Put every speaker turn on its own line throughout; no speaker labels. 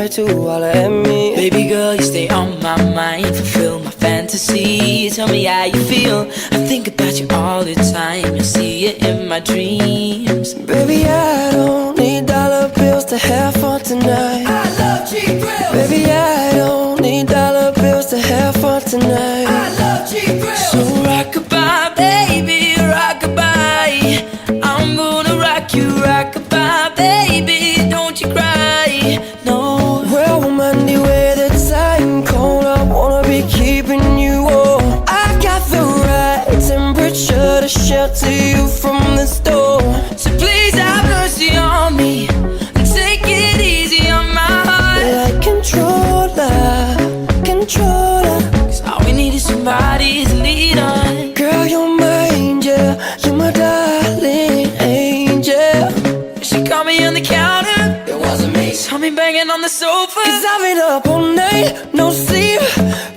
try to holler at me.
Baby girl, you stay on my mind, fulfill my fantasy. Tell me how you feel, I think about you all the time. You see it in my dreams.
Baby, I don't need dollar bills to have fun tonight.
I love cheap grills.
Baby, I don't need dollar bills to have fun tonight.
I love cheap grills. So rockabye, baby, rockabye. I'm gonna rock you, rockabye, baby. Don't you cry, no.
Well, Monday, where the time cold, I wanna be keeping you warm. I got the right temperature to shelter you from the storm.
So please have mercy on me and take it easy on my heart.
Like controller, controller.
'Cause all we need is somebody to lead on.
Girl, you're my angel, you're my darling angel.
She caught me on the counter, it wasn't me. Saw me banging on the sofa.
'Cause I've been up all night, no sleep.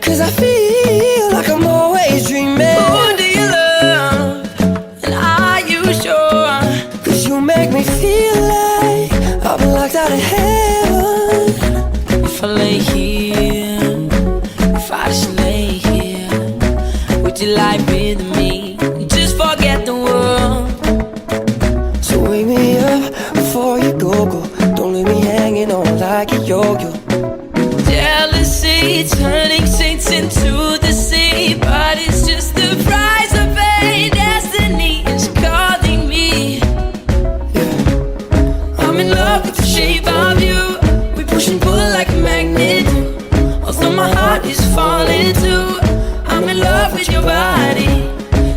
'Cause I feel like I'm always dreaming.
Who do you love? And are you sure?
'Cause you make me feel like I've been locked out of heaven.
If I lay here, if I just lay here, would you lie with me? Just forget the world.
So wake me up before you go. Don't leave me hanging on like a yo-yo.
Jealousy turning saints into the sea, but it's just the price of pain. Destiny is calling me. I'm in love with the shape of you. We push and pull like a magnet do. Although my heart is falling too, I'm in love with your body.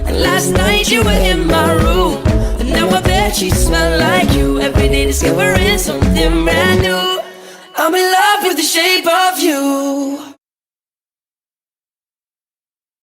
And last night you were in my room, and now I bet she smell like you. Every day discovering something brand new. I'm in love with the shape of you.